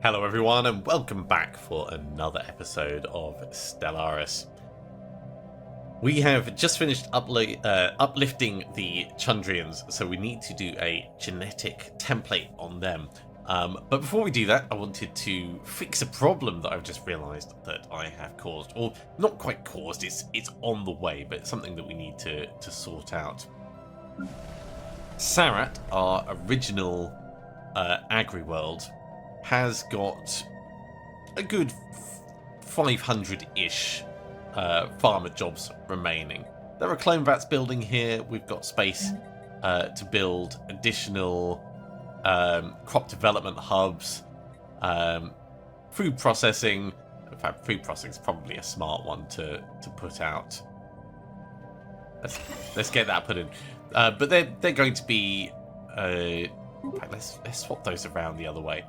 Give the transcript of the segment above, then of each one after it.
Hello everyone and welcome back for another episode of Stellaris. We have just finished uplifting the Chundrians, so we need to do a genetic template on them. But before we do that, I wanted to fix a problem that I've just realised that I have caused. Or not quite caused, it's on the way, but it's something that we need to sort out. Sarat, our original agri-world, has got a good 500-ish farmer jobs remaining. There are clone vats building here. We've got space to build additional crop development hubs, food processing. In fact, food processing is probably a smart one to put out. Let's get that put in. But they're going to be. In fact, let's swap those around the other way.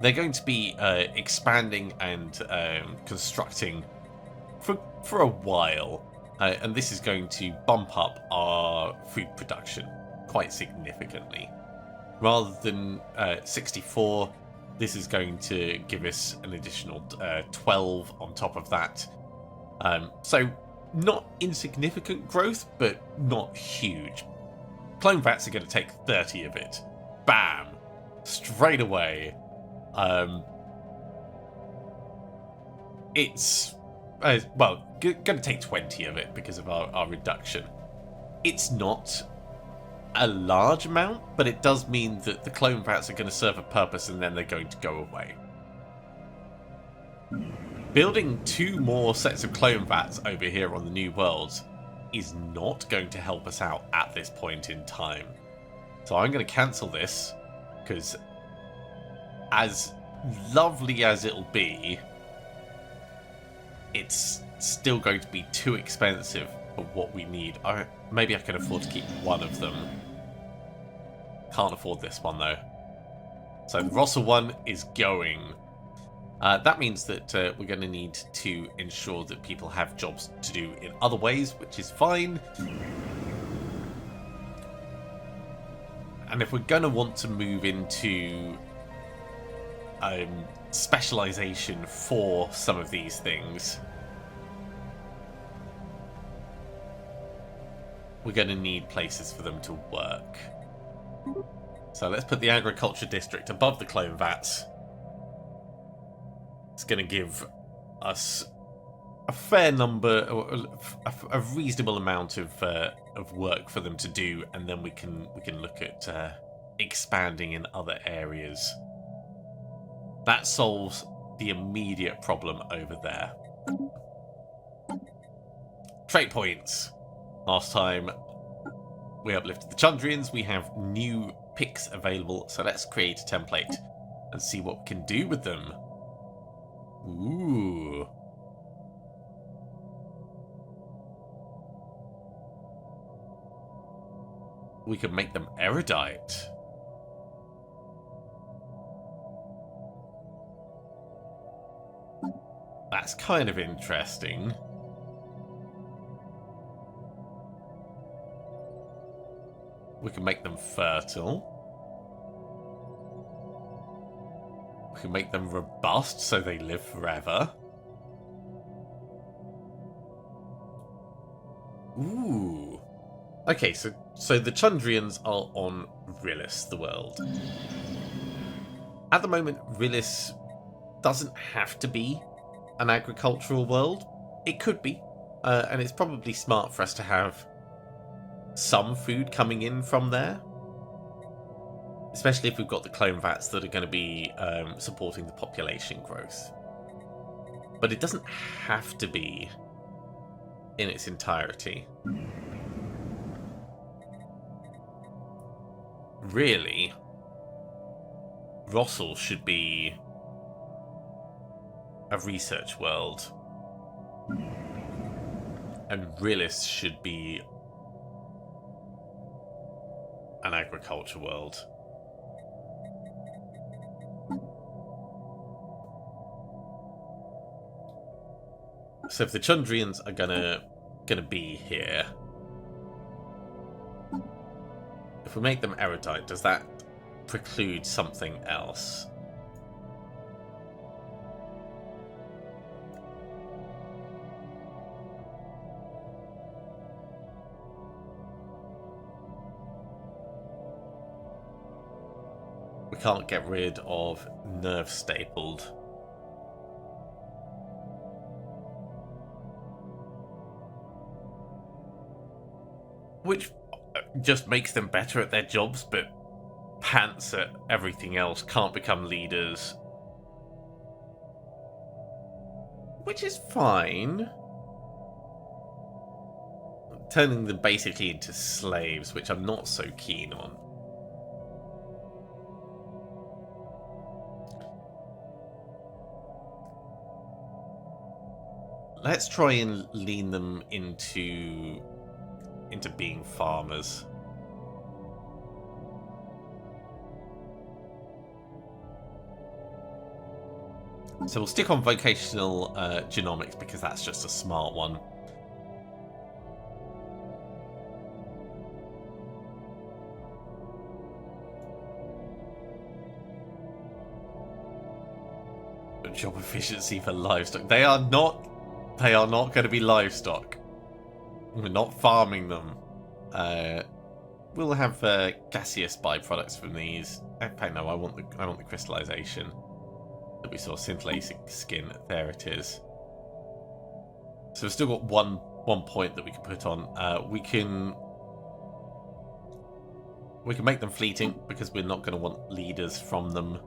They're going to be expanding and constructing for a while, and this is going to bump up our food production quite significantly. Rather than 64, this is going to give us an additional 12 on top of that. So not insignificant growth, but not huge. Clone vats are going to take 30 of it. Bam! Straight away. It's going to take 20 of it because of our reduction. It's not a large amount, but it does mean that the clone vats are going to serve a purpose and then they're going to go away. Building 2 more sets of clone vats over here on the new worlds is not going to help us out at this point in time. So I'm going to cancel this, because as lovely as it'll be, it's still going to be too expensive for what we need. Maybe I can afford to keep one of them. Can't afford this one though. So the Russell one is going. That means that we're going to need to ensure that people have jobs to do in other ways, which is fine. And if we're going to want to move into specialization for some of these things, we're going to need places for them to work. So let's put the agriculture district above the clone vats. It's going to give us a fair number, or a reasonable amount of work for them to do, and then we can look at expanding in other areas. That solves the immediate problem over there. Trait points. Last time we uplifted the Chundrians, we have new picks available, so let's create a template and see what we can do with them. Ooh. We can make them erudite. That's kind of interesting. We can make them fertile. We can make them robust so they live forever. Ooh. Okay, so the Chundrians are on Rillis, the world. At the moment, Rillis doesn't have to be an agricultural world. It could be, and it's probably smart for us to have some food coming in from there, especially if we've got the clone vats that are going to be supporting the population growth. But it doesn't have to be in its entirety. Really, Russell should be a research world, and Rillis should be an agriculture world. So if the Chundrians are gonna be here, if we make them erudite, does that preclude something else? we can't get rid of nerve stapled. Which just makes them better at their jobs, but pants at everything else, can't become leaders. Which is fine. Turning them basically into slaves, which I'm not so keen on. Let's try and lean them into being farmers. So we'll stick on vocational genomics because that's just a smart one. Job efficiency for livestock. They are not going to be livestock. We're not farming them. We'll have gaseous byproducts from these. In fact, no, I want the crystallization that we saw. Scintillating skin. There it is. So we've still got one point that we can put on. We can make them fleeting because we're not going to want leaders from them.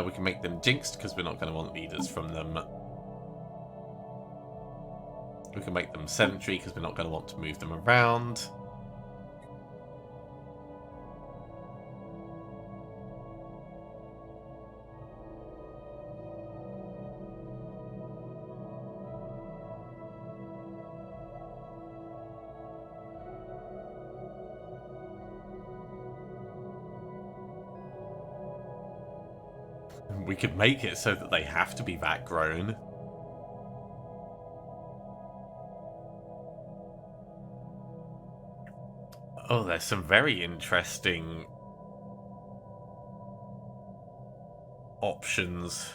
We can make them jinxed because we're not going to want leaders from them. We can make them sedentary because we're not going to want to move them around. We could make it so that they have to be that grown. Oh, there's some very interesting options.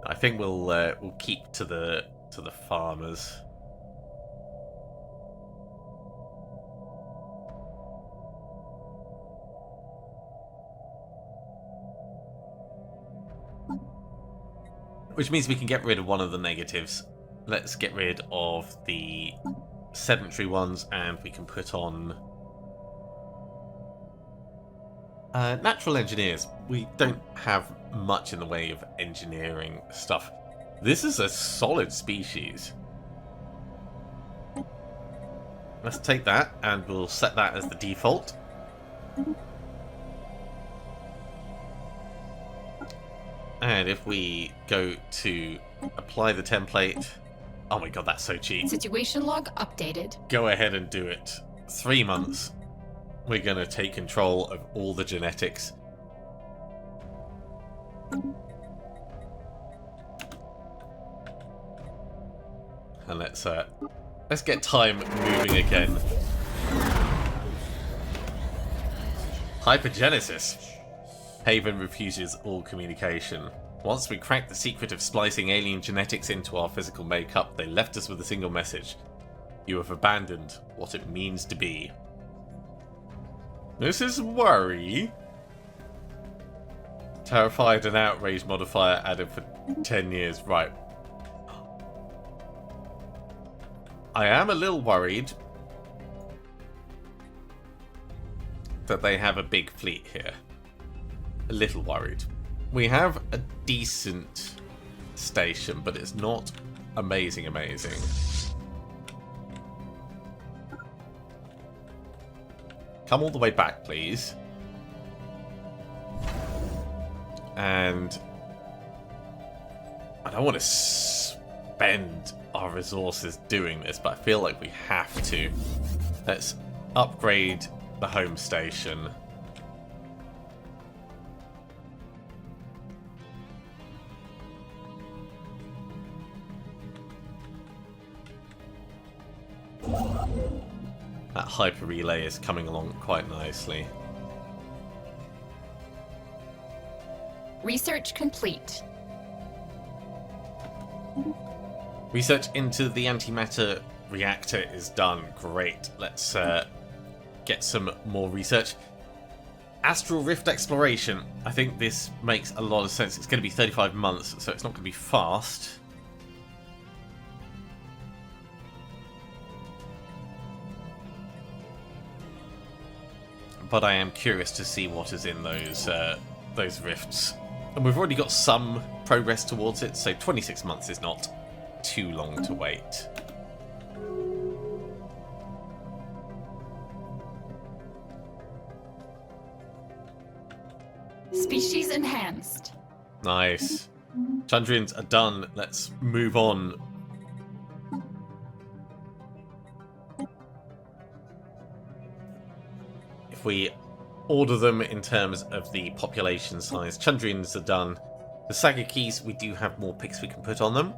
I think we'll keep to the farmers. Which means we can get rid of one of the negatives. Let's get rid of the sedentary ones, and we can put on natural engineers. We don't have much in the way of engineering stuff. This is a solid species. Let's take that, and we'll set that as the default. And if we go to apply the template... Oh my god, that's so cheap. Situation log updated. Go ahead and do it. 3 months. We're going to take control of all the genetics. And let's get time moving again. Hypergenesis. Haven refuses all communication. Once we cracked the secret of splicing alien genetics into our physical makeup, they left us with a single message. You have abandoned what it means to be. This is worry. Terrified and outraged modifier added for 10 years. Right. I am a little worried that they have a big fleet here. A little worried. We have a decent station, but it's not amazing. Come all the way back, please. And I don't want to spend our resources doing this, but I feel like we have to. Let's upgrade the home station. That hyper relay is coming along quite nicely. Research complete. Research into the antimatter reactor is done. Great. Let's get some more research. Astral Rift exploration. I think this makes a lot of sense. It's going to be 35 months, so it's not going to be fast. But I am curious to see what is in those rifts. And we've already got some progress towards it, so 26 months is not too long to wait. Species enhanced. Nice. Chandrians are done. Let's move on. If we order them in terms of the population size, Chandrians are done. The Sagakis, we do have more picks we can put on them.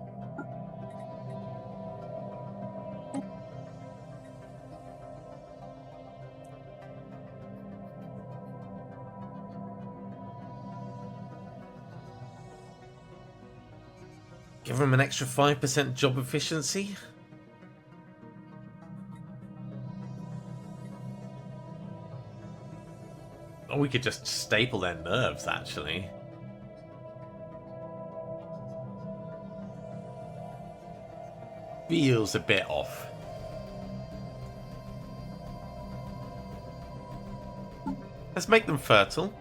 Give them an extra 5% job efficiency. Or we could just staple their nerves, actually. Feels a bit off. Let's make them fertile.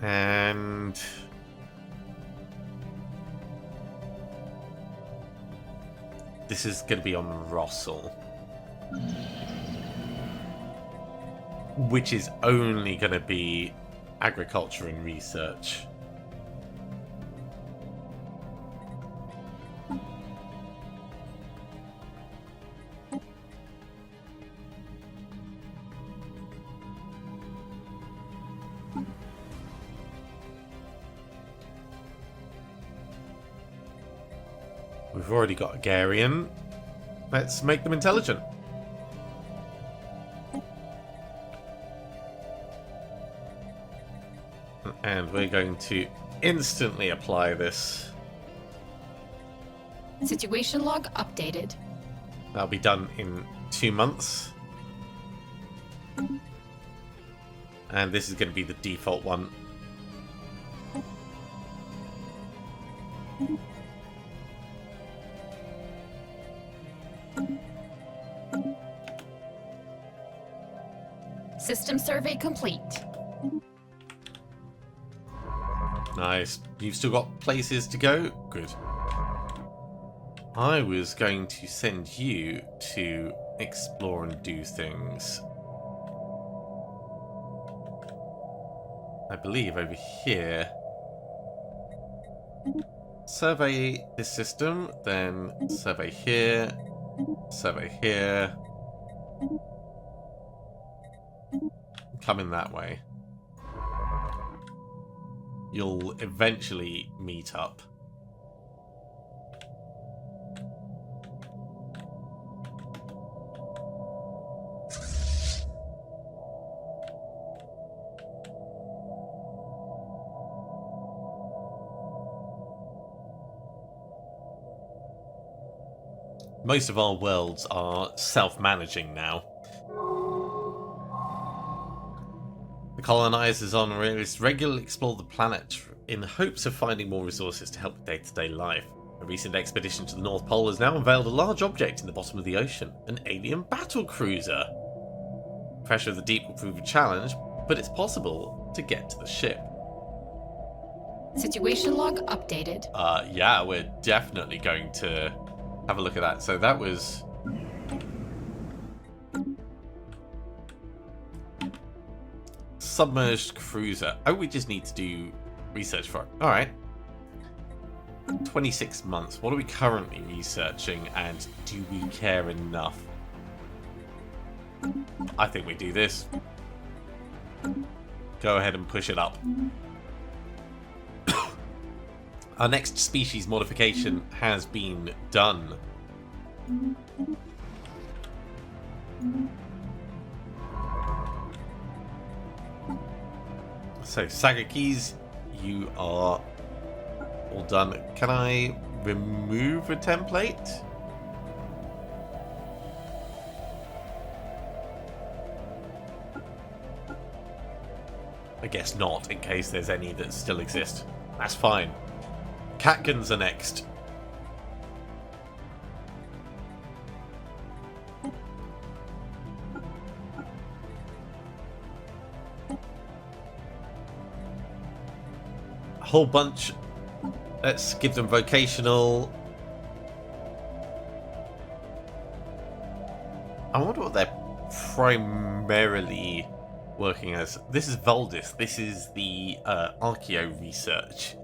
And this is going to be on Russell, which is only going to be agriculture and research. We've already got a Garian. Let's make them intelligent. And we're going to instantly apply this. Situation log updated. That'll be done in 2 months. And this is going to be the default one. System survey complete. Nice. You've still got places to go? Good. I was going to send you to explore and do things. I believe over here. Survey this system, then survey here, survey here. Coming that way. You'll eventually meet up. Most of our worlds are self-managing now. The colonizers on Realis regularly explore the planet in hopes of finding more resources to help with day-to-day life. A recent expedition to the North Pole has now unveiled a large object in the bottom of the ocean, an alien battle cruiser. Pressure of the deep will prove a challenge, but it's possible to get to the ship. Situation log updated. Yeah, we're definitely going to have a look at that. So that was... submerged cruiser. Oh, we just need to do research for it. Alright. 26 months. What are we currently researching, and do we care enough? I think we do this. Go ahead and push it up. Our next species modification has been done. So, Sagakis, you are all done. Can I remove a template? I guess not, in case there's any that still exist. That's fine. Catguns are next. A whole bunch. Let's give them vocational. I wonder what they're primarily working as. This is Valdis. This is the archaeo research.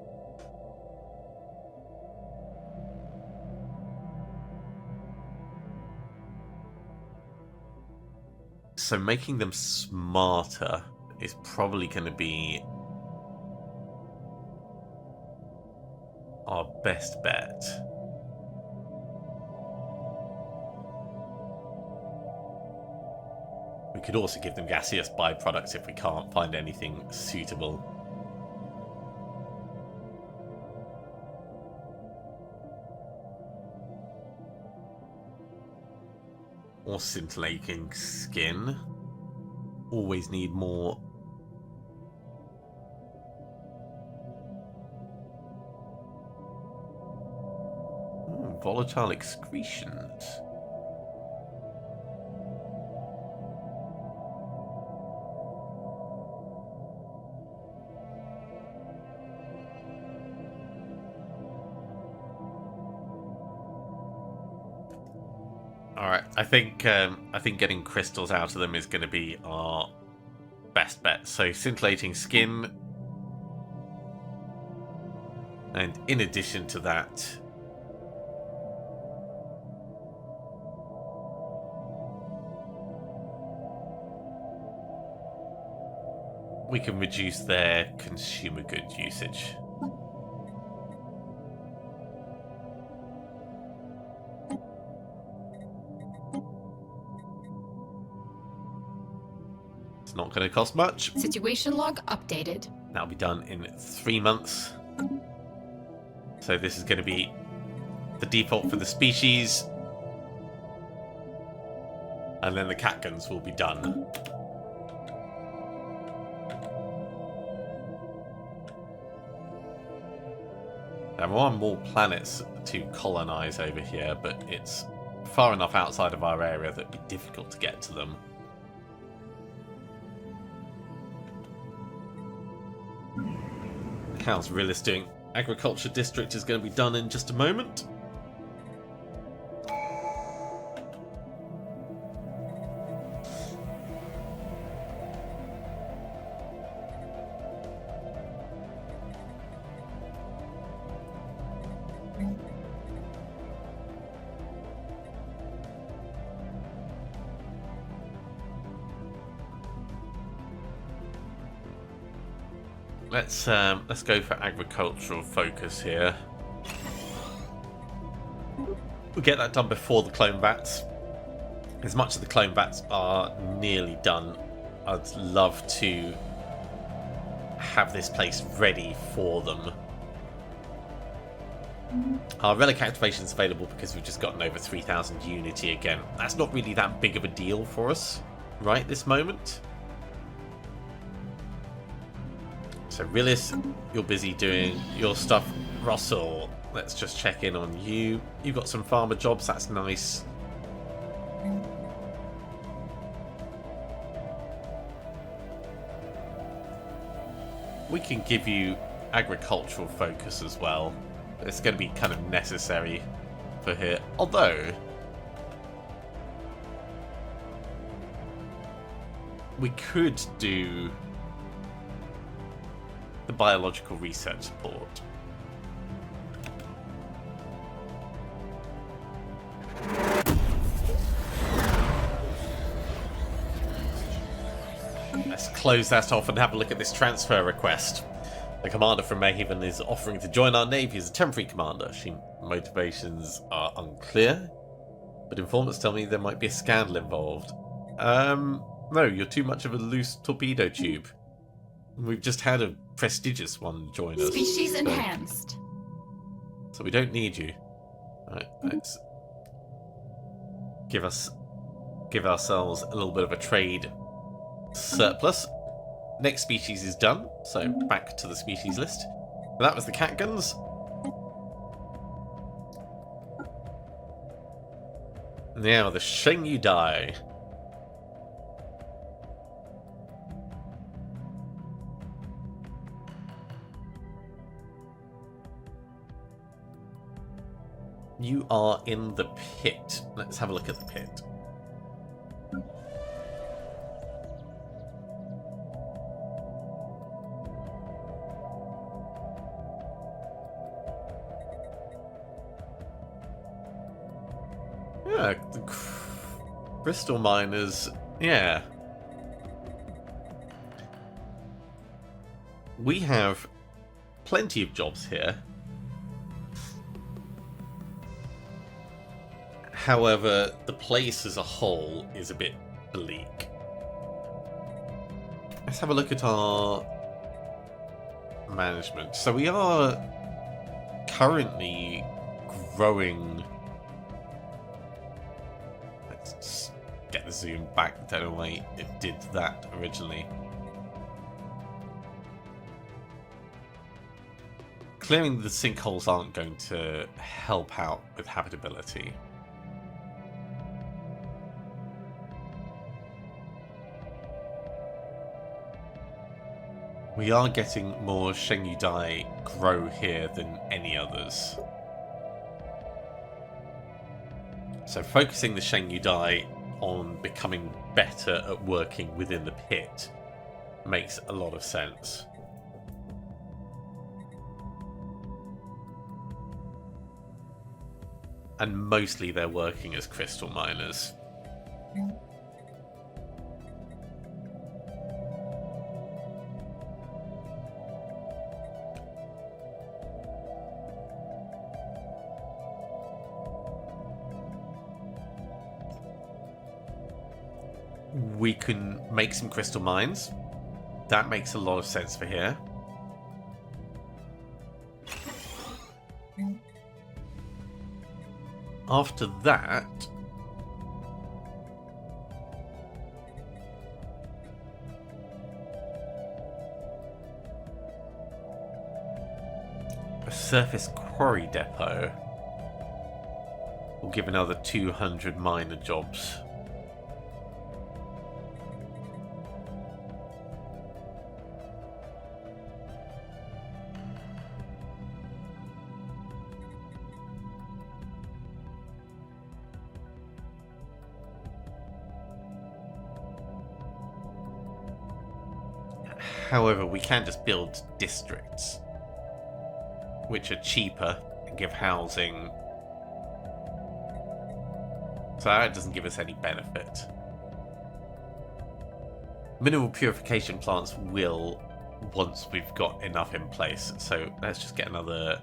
So making them smarter is probably going to be our best bet. We could also give them gaseous byproducts if we can't find anything suitable. Or scintillating skin. Always need more. Volatile excretions. Alright, I think getting crystals out of them is going to be our best bet. So scintillating skin, and in addition to that, we can reduce their consumer goods usage. Not going to cost much. Situation log updated. That'll be done in 3 months. So this is going to be the default for the species. And then the catguns will be done. There are more planets to colonize over here, but it's far enough outside of our area that it'd be difficult to get to them. How's Rilis doing? Agriculture district is going to be done in just a moment. Let's go for agricultural focus here. We'll get that done before the clone vats. As much as the clone vats are nearly done, I'd love to have this place ready for them. Our relic activation is available because we've just gotten over 3,000 unity again. That's not really that big of a deal for us right this moment. So Rilis, you're busy doing your stuff. Russell, let's just check in on you. You've got some farmer jobs, that's nice. We can give you agricultural focus as well. It's going to be kind of necessary for here. Although, we could do the biological research support. Let's close that off and have a look at this transfer request. The commander from Mayhaven is offering to join our navy as a temporary commander. She motivations are unclear, but informants tell me there might be a scandal involved. No, you're too much of a loose torpedo tube. We've just had a prestigious one join us. Species enhanced. So we don't need you. Right, let's give ourselves a little bit of a trade surplus. Next species is done, so back to the species list. That was the cat guns. Now the Sheng Dai. You are in the pit. Let's have a look at the pit. Yeah, the crystal miners. Yeah. We have plenty of jobs here. However, the place as a whole is a bit bleak. Let's have a look at our management. So we are currently growing. Let's just get the zoom back. I don't know why it did that originally. Clearing the sinkholes aren't going to help out with habitability. We are getting more Sheng Dai grow here than any others. So focusing the Sheng Dai on becoming better at working within the pit makes a lot of sense. And mostly they're working as crystal miners. We can make some crystal mines. That makes a lot of sense for here. After that, a surface quarry depot will give another 200 miner jobs. However, we can just build districts, which are cheaper and give housing. So that doesn't give us any benefit. Mineral purification plants will, once we've got enough in place. So let's just get another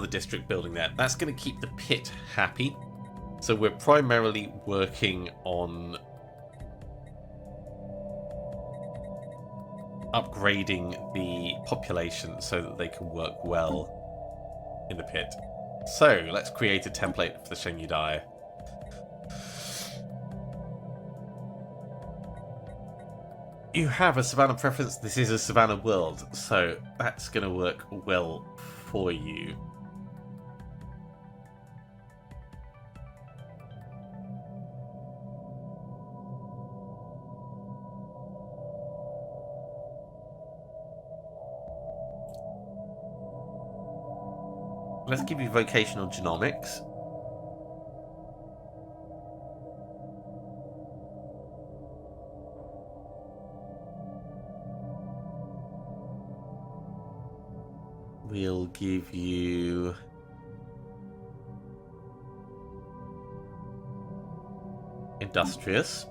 district building there. That's going to keep the pit happy. So we're primarily working on upgrading the population so that they can work well in the pit. So let's create a template for the Sheng Dai. You have a savannah preference. This is a savannah world, so that's going to work well for you. Let's give you vocational genomics. We'll give you industrious.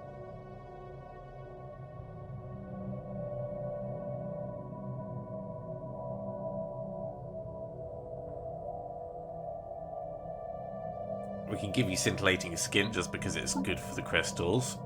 We can give you scintillating skin just because it's good for the crystals.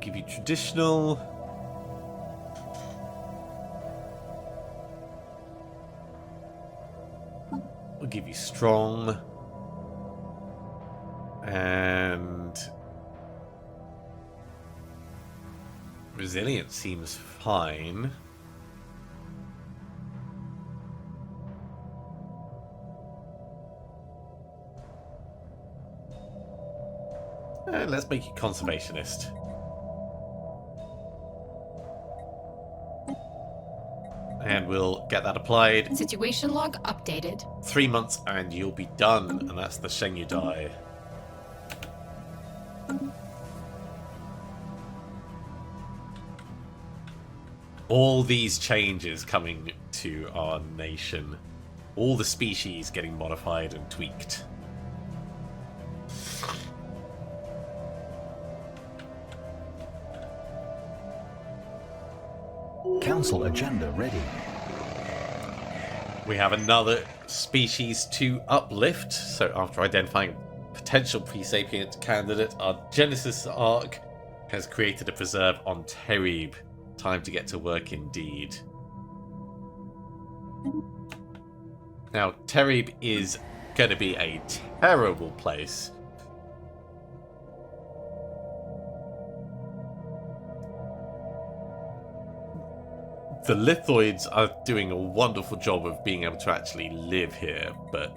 give you traditional. We'll give you strong. And resilient seems fine. And let's make you conservationist. And we'll get that applied. Situation log updated. 3 months and you'll be done. And that's the Shenyu die. All these changes coming to our nation. All the species getting modified and tweaked. Council agenda ready. We have another species to uplift. So after identifying a potential pre-sapient candidate, our Genesis arc has created a preserve on Terib. Time to get to work indeed. Now, Terib is going to be a terrible place. The Lithoids are doing a wonderful job of being able to actually live here, but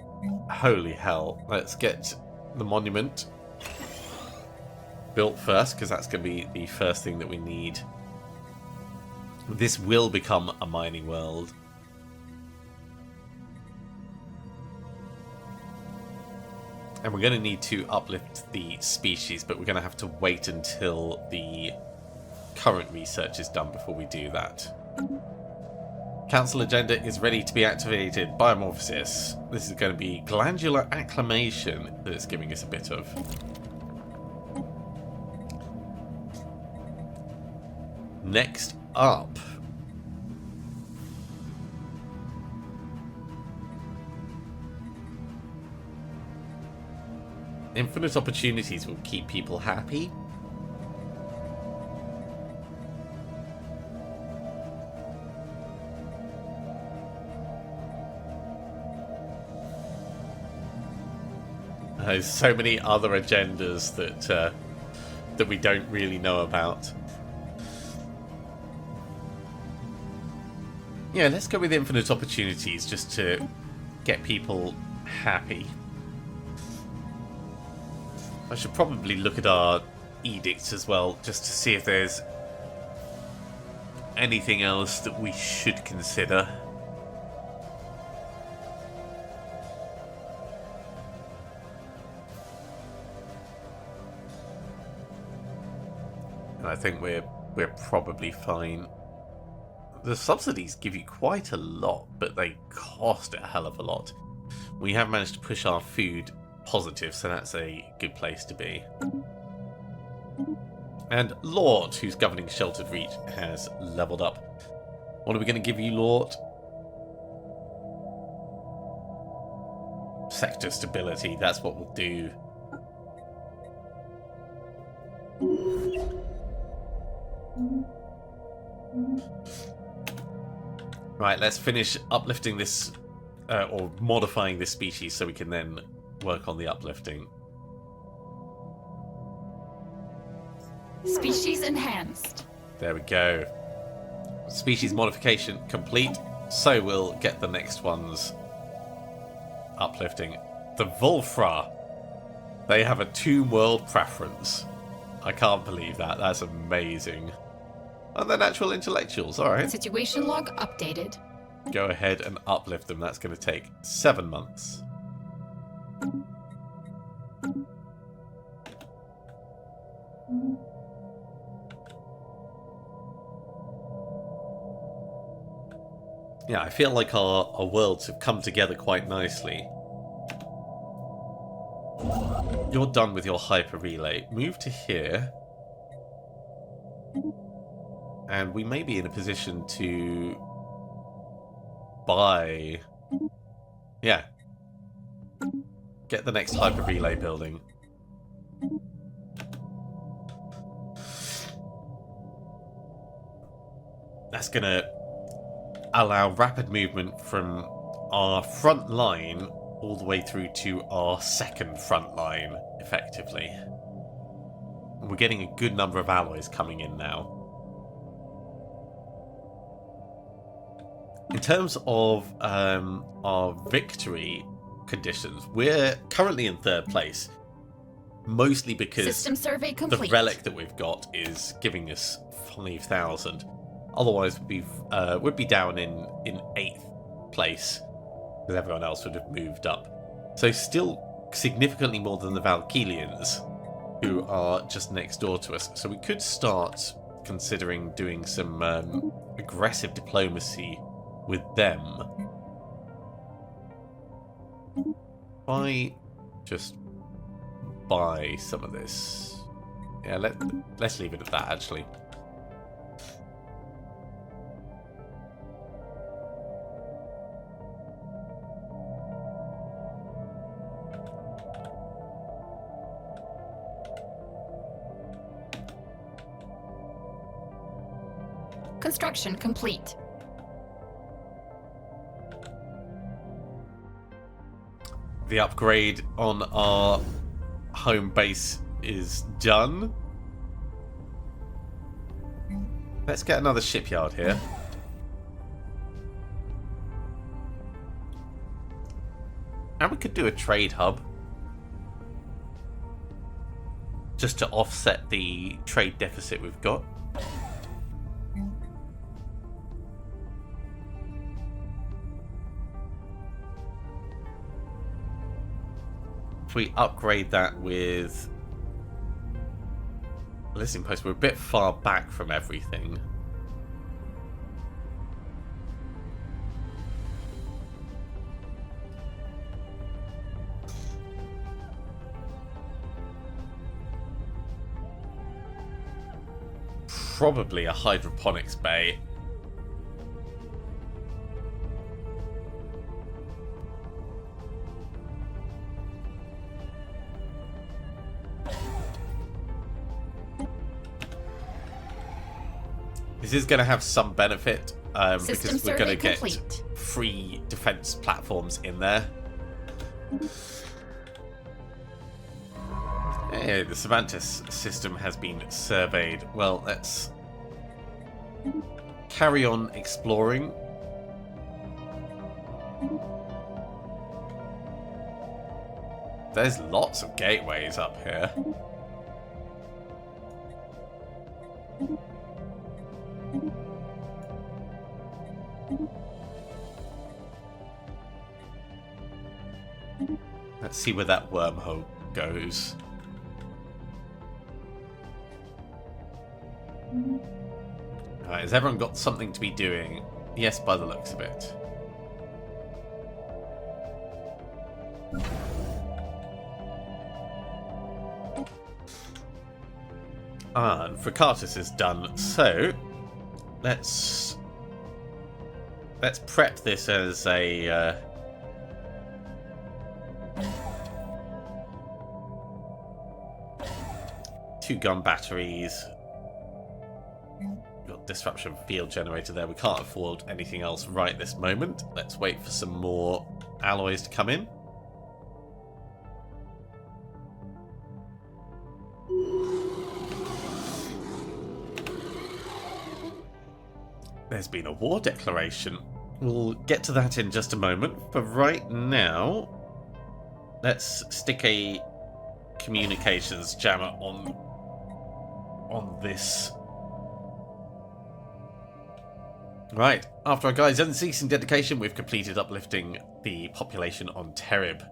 holy hell. Let's get the monument built first, because that's going to be the first thing that we need. This will become a mining world. And we're going to need to uplift the species, but we're going to have to wait until the current research is done before we do that. Council agenda is ready to be activated. Biomorphosis. This is going to be glandular acclimation that it's giving us a bit of. Next up. Infinite opportunities will keep people happy. There's so many other agendas that we don't really know about. Yeah, let's go with infinite opportunities just to get people happy. I should probably look at our edicts as well, just to see if there's anything else that we should consider. And I think we're probably fine. The subsidies give you quite a lot, but they cost a hell of a lot. We have managed to push our food positive, so that's a good place to be. And Lord, who's governing Sheltered Reach, has leveled up. What are we going to give you, Lord? Sector stability, that's what we'll do. Right, let's finish uplifting this, or modifying this species so we can then work on the uplifting. Species enhanced. There we go. Species modification complete, so we'll get the next ones uplifting. The Volfra. They have a two-world preference. I can't believe that. That's amazing. And they're natural intellectuals, alright. Situation log updated. Go ahead and uplift them. That's going to take 7 months. Yeah, I feel like our worlds have come together quite nicely. You're done with your hyper relay. Move to here. And we may be in a position to buy... Yeah. Get the next hyper relay building. That's going to allow rapid movement from our front line all the way through to our second front line, effectively. We're getting a good number of alloys coming in now. In terms of our victory conditions, we're currently in third place, mostly because System survey complete. the relic that we've got is giving us 5,000. Otherwise, would be down in 8th place, because everyone else would have moved up. So still significantly more than the Valkylians, who are just next door to us. So we could start considering doing some aggressive diplomacy with them. If I just buy some of this. Yeah, let's leave it at that, actually. Construction complete. The upgrade on our home base is done. Let's get another shipyard here. And we could do a trade hub, just to offset the trade deficit we've got. If we upgrade that with listening post, we're a bit far back from everything. Probably a hydroponics bay. This is going to have some benefit because we're going to get free defense platforms in there. Hey, the Cervantes system has been surveyed. Well, let's carry on exploring. There's lots of gateways up here. Let's see where that wormhole goes. Alright, has everyone got something to be doing? Yes, by the looks of it. And Fricatus is done, so let's prep this as a two gun batteries. Got disruption field generator there. We can't afford anything else right this moment. Let's wait for some more alloys to come in. There's been a war declaration. We'll get to that in just a moment. For right now, let's stick a communications jammer on this. Right, after our guys' unceasing dedication, we've completed uplifting the population on Terib.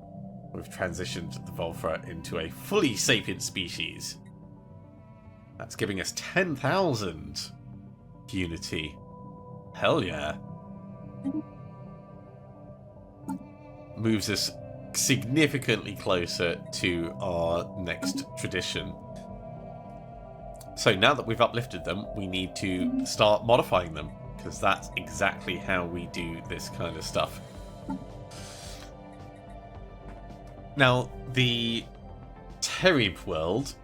We've transitioned the Volfra into a fully sapient species. That's giving us 10,000 unity. Hell yeah. Moves us significantly closer to our next tradition. So now that we've uplifted them, we need to start modifying them, because that's exactly how we do this kind of stuff. Now, the Terib world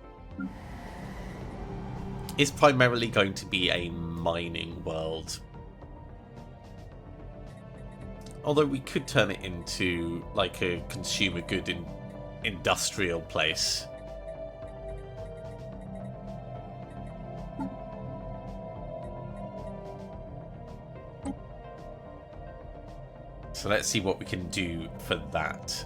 is primarily going to be a mining world. Although we could turn it into like a consumer good industrial place. So let's see what we can do for that.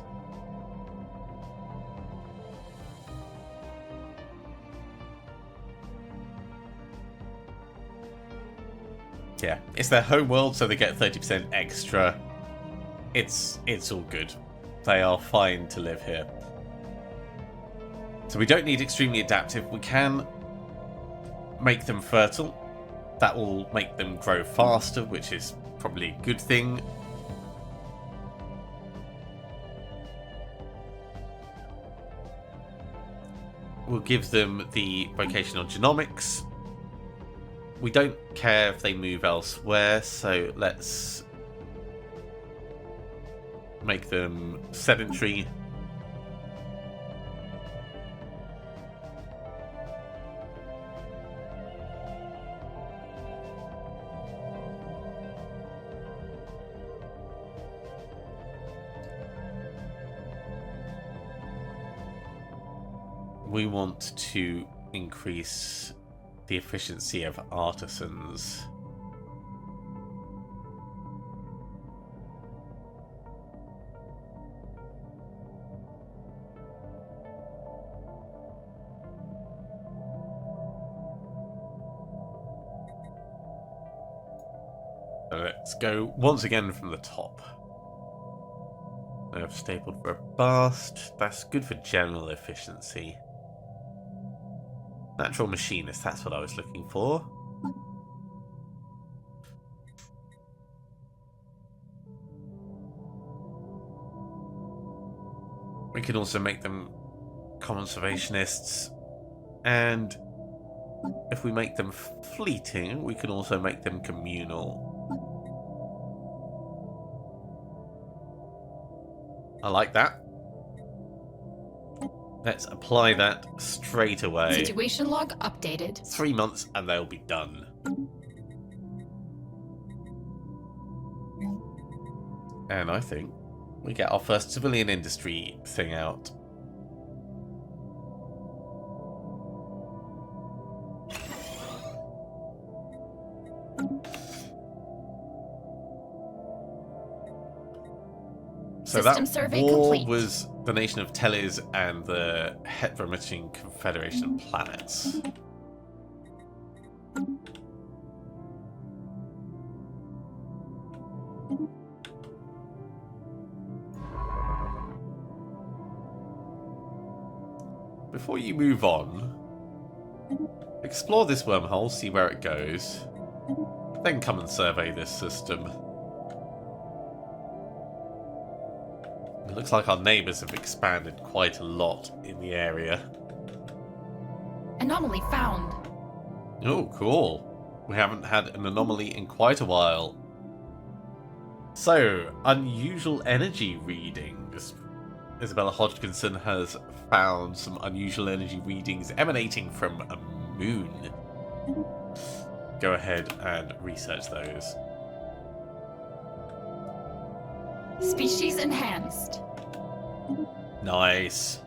Yeah, it's their home world, so they get 30% extra. It's all good. They are fine to live here. So we don't need extremely adaptive. We can make them fertile. That will make them grow faster, which is probably a good thing. We'll give them the vocational genomics. We don't care if they move elsewhere, so let's make them sedentary. We want to increase the efficiency of artisans. So let's go once again from the top. I've stapled robust. That's good for general efficiency. Natural machinist, that's what I was looking for. We can also make them conservationists, and if we make them fleeting, we can also make them communal. I like that. Let's apply that straight away. Situation log updated. 3 months and they'll be done. And I think we get our first civilian industry thing out. So System that survey war complete. was the nation of Teles and the Heterometric Confederation of Planets. Before you move on, explore this wormhole, see where it goes, then come and survey this system. It looks like our neighbours have expanded quite a lot in the area. Anomaly found. Oh, cool. We haven't had an anomaly in quite a while. So, unusual energy readings. Isabella Hodgkinson has found some unusual energy readings emanating from a moon. Go ahead and research those. Species enhanced. Nice.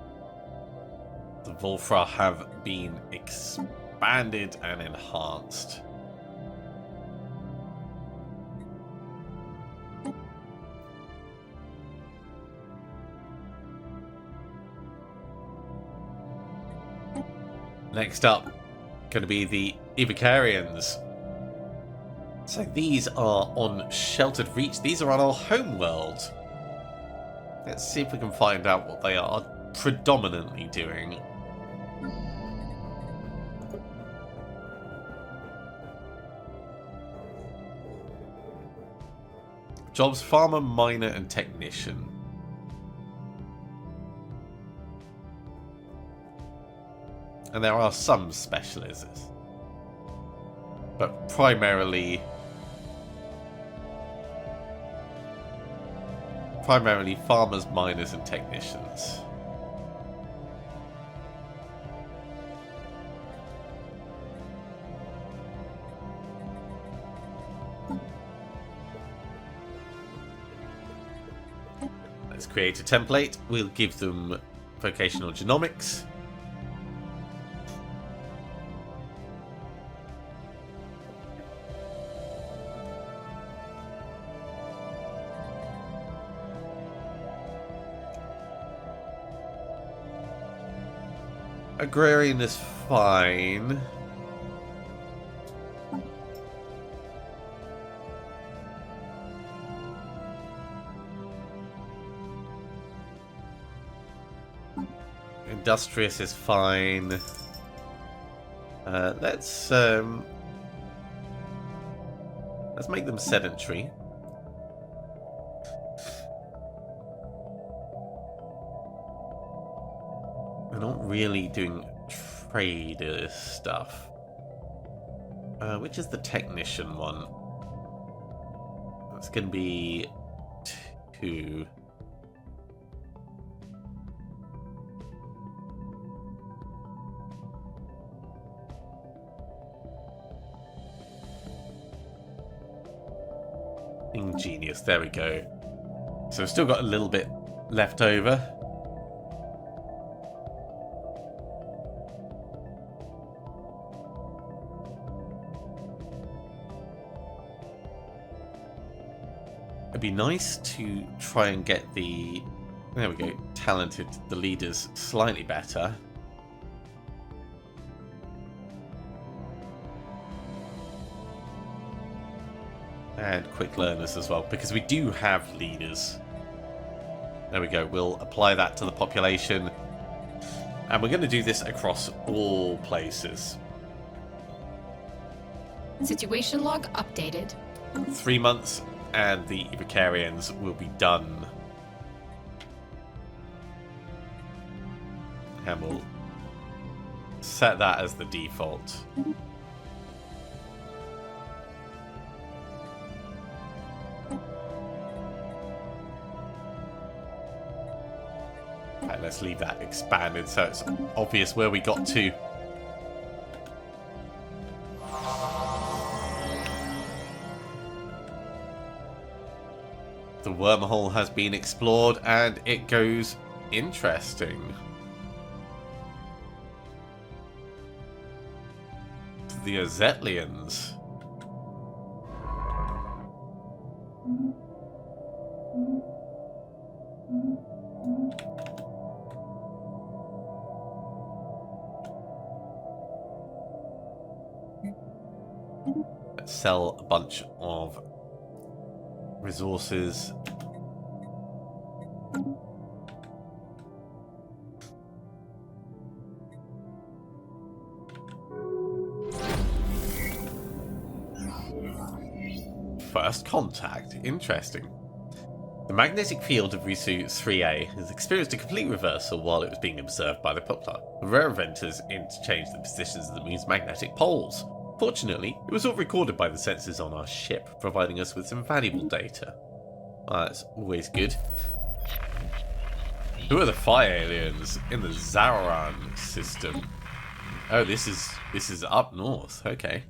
The Volfra have been expanded and enhanced. Next up, going to be the Evocarians. So these are on Sheltered Reach. These are on our home world. Let's see if we can find out what they are predominantly doing. Jobs: farmer, miner, and technician. And there are some specialists, but primarily farmers, miners, and technicians. Let's create a template. We'll give them vocational genomics. Agrarian is fine. Industrious is fine. Let's make them sedentary. We're not really doing trader stuff. Which is the technician one? That's going to be 2. Ingenious, there we go. So we've still got a little bit left over. It'd be nice to try and get the, there we go, talented, the leaders slightly better. And quick learners as well, because we do have leaders. There we go, we'll apply that to the population. And we're going to do this across all places. Situation log updated. 3 months and the Evocarians will be done. And we'll set that as the default. Right, let's leave that expanded so it's obvious where we got to. The wormhole has been explored and it goes interesting. The Azetlians. Let's sell a bunch of resources. First contact. Interesting. The magnetic field of Risu 3A has experienced a complete reversal while it was being observed by the Poplar. The rare event has interchanged the positions of the moon's magnetic poles. Fortunately, it was all recorded by the sensors on our ship, providing us with some valuable data. That's always good. Who are the fire aliens in the Zaran system? Oh, this is up north. Okay.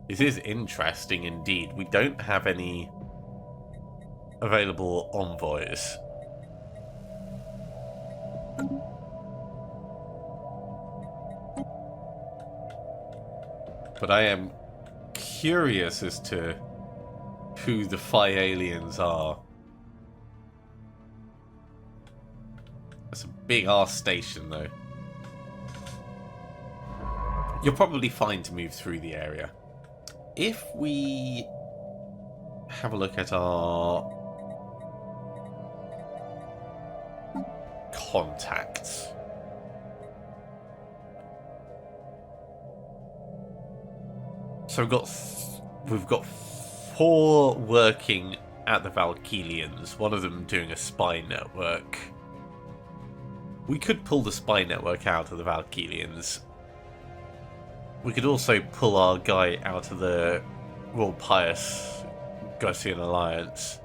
This is interesting indeed. We don't have any available envoys. But I am curious as to who the Phi aliens are. That's a big ass station though. You're probably fine to move through the area. If we have a look at our contacts. So we've got 4 working at the Valkylians, one of them doing a spy network. We could pull the spy network out of the Valkylians. We could also pull our guy out of the Royal Pious Gaussian Alliance.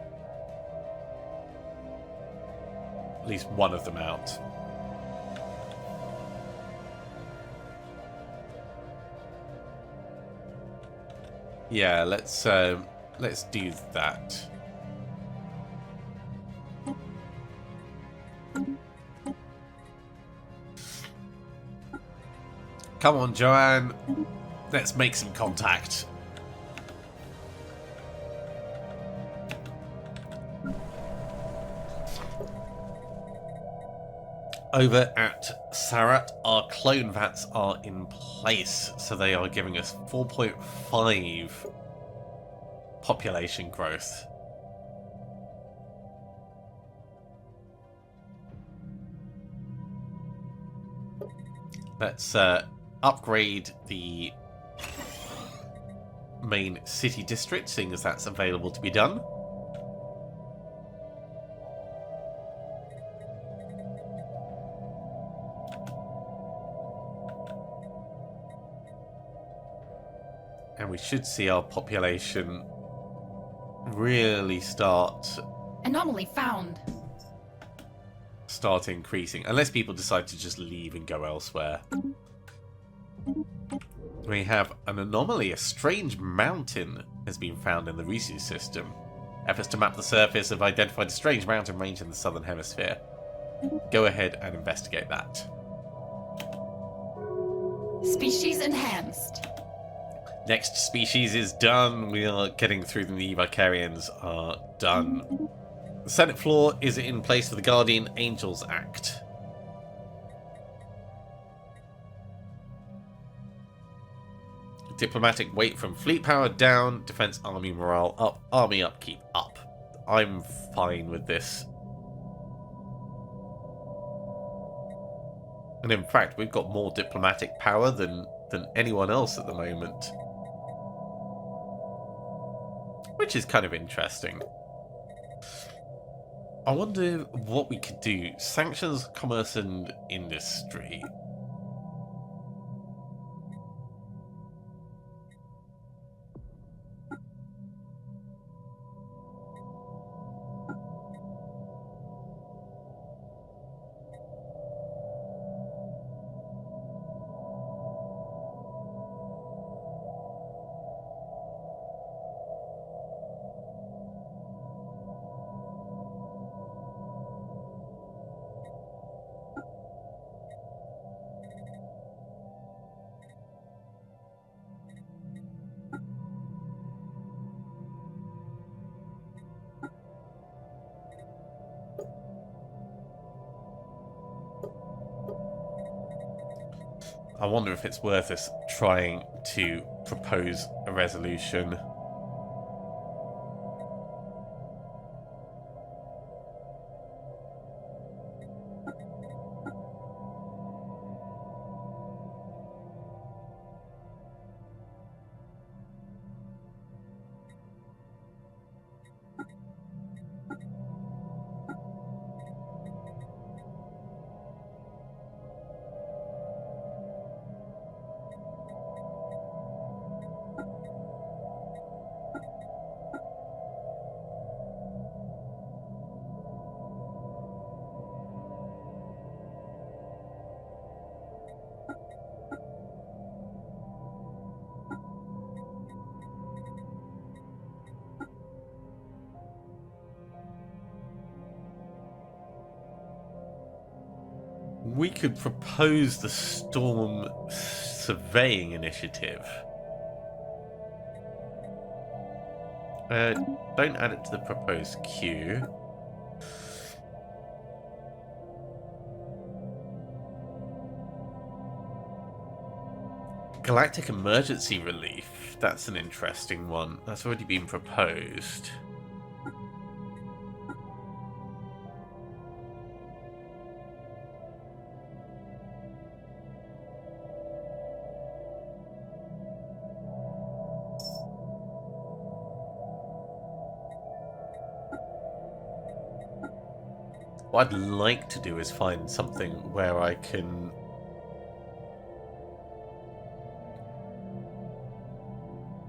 At least one of them out. Yeah, let's do that. Come on, Joanne. Let's make some contact. Over at Sarat, our clone vats are in place, so they are giving us 4.5 population growth. Let's upgrade the main city district, seeing as that's available to be done. And we should see our population really start Anomaly found. increasing, unless people decide to just leave and go elsewhere. We have an anomaly. A strange mountain has been found in the Risu system. Efforts to map the surface have identified a strange mountain range in the southern hemisphere. Go ahead and investigate that. Species enhanced. Next species is done. We are getting through them. The Evicarians are done. The Senate floor is in place for the Guardian Angels Act. Diplomatic weight from fleet power down, defense army morale up, army upkeep up. I'm fine with this. And in fact, we've got more diplomatic power than anyone else at the moment. Which is kind of interesting. I wonder what we could do. Sanctions, commerce and industry. I wonder if it's worth us trying to propose a resolution. We could propose the Storm Surveying Initiative. Don't add it to the proposed queue. Galactic Emergency Relief. That's an interesting one. That's already been proposed. What I'd like to do is find something where I can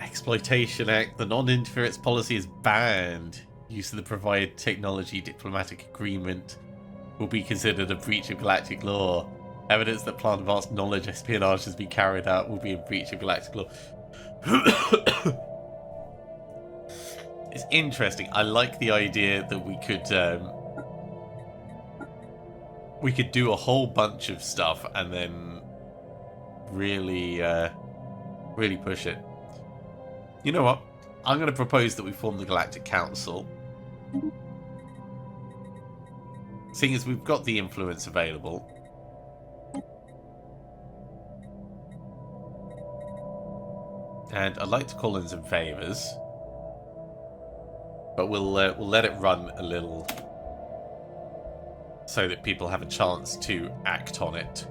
Exploitation Act. The non-interference policy is banned. Use of the provided technology diplomatic agreement will be considered a breach of galactic law. Evidence that plant advanced knowledge espionage has been carried out will be a breach of galactic law. It's interesting. I like the idea that we could do a whole bunch of stuff and then really, really push it. You know what? I'm going to propose that we form the Galactic Council. Seeing as we've got the influence available. And I'd like to call in some favours. But we'll let it run a little so that people have a chance to act on it.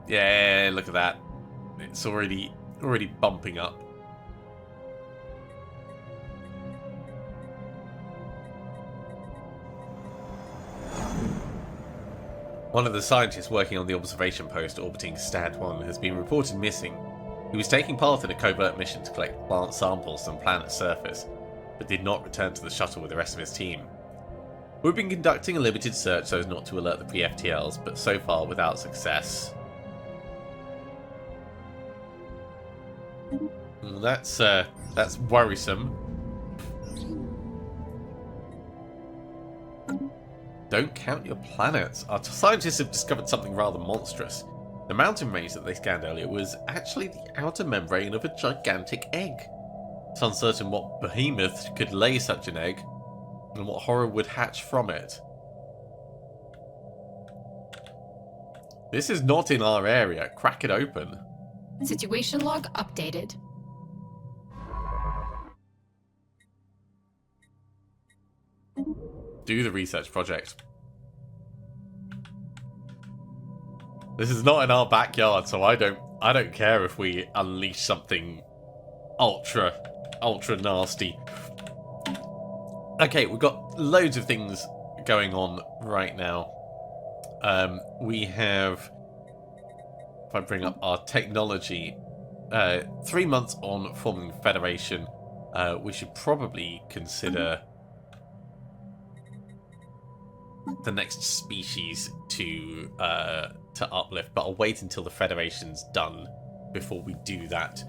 Yeah, look at that. It's already bumping up. One of the scientists working on the observation post orbiting Stad 1 has been reported missing. He was taking part in a covert mission to collect plant samples from planet's surface, but did not return to the shuttle with the rest of his team. We've been conducting a limited search so as not to alert the PFTLs, but so far without success. That's worrisome. Don't count your planets. Our scientists have discovered something rather monstrous. The mountain range that they scanned earlier was actually the outer membrane of a gigantic egg. It's uncertain what behemoth could lay such an egg, and what horror would hatch from it. This is not in our area. Crack it open. Situation log updated. Do the research project. This is not in our backyard, so I don't care if we unleash something ultra nasty. Okay, we've got loads of things going on right now. We have, if I bring up our technology, 3 months on forming Federation. We should probably consider the next species to uplift, but I'll wait until the Federation's done before we do that.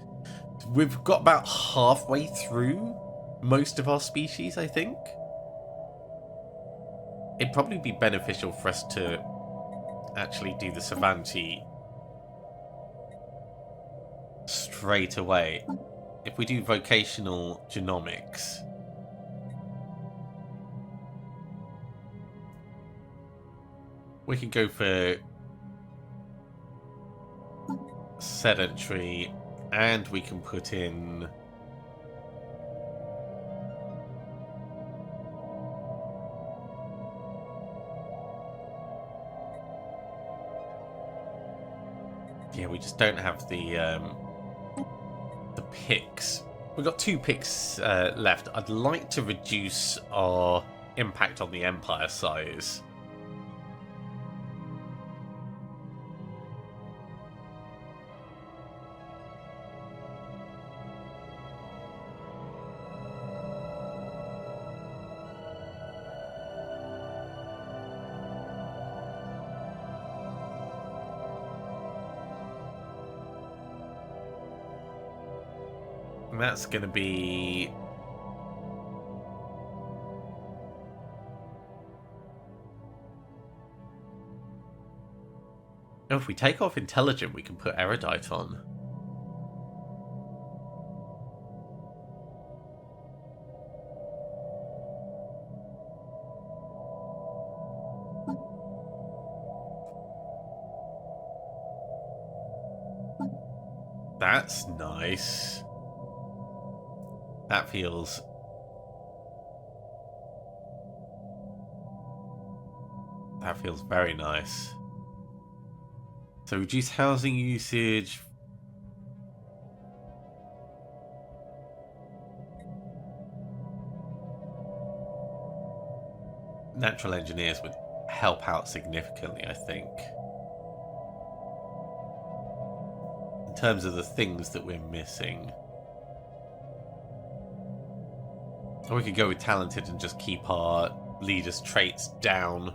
We've got about halfway through most of our species, I think. It'd probably be beneficial for us to actually do the Savanti straight away. If we do vocational genomics, we can go for sedentary, and we can put in yeah, we just don't have the picks. We've got 2 picks left. I'd like to reduce our impact on the Empire size. That's going to be oh, if we take off intelligent, we can put erudite on. That's nice. That feels very nice. So reduce housing usage. Natural engineers would help out significantly, I think. In terms of the things that we're missing. Or we could go with talented and just keep our leaders' traits down.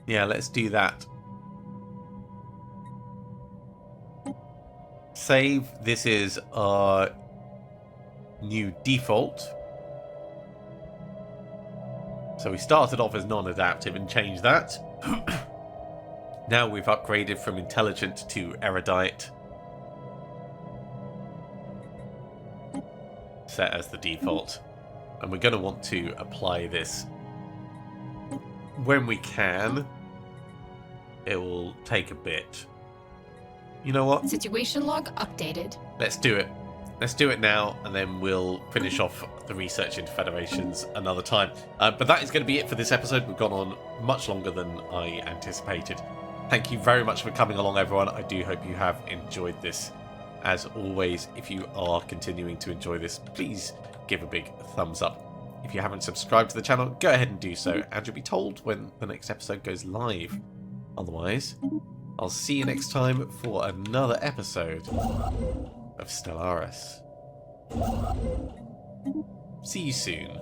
Yeah, let's do that. Save. This is our new default. So we started off as non-adaptive and changed that. Now we've upgraded from intelligent to erudite. Set as the default. And we're going to want to apply this when we can. It will take a bit. You know what? Situation log updated. Let's do it. Let's do it now, and then we'll finish off the research into Federations another time. But that is going to be it for this episode. We've gone on much longer than I anticipated. Thank you very much for coming along, everyone. I do hope you have enjoyed this. As always, if you are continuing to enjoy this, please give a big thumbs up. If you haven't subscribed to the channel, go ahead and do so, and you'll be told when the next episode goes live. Otherwise, I'll see you next time for another episode of Stellaris. See you soon.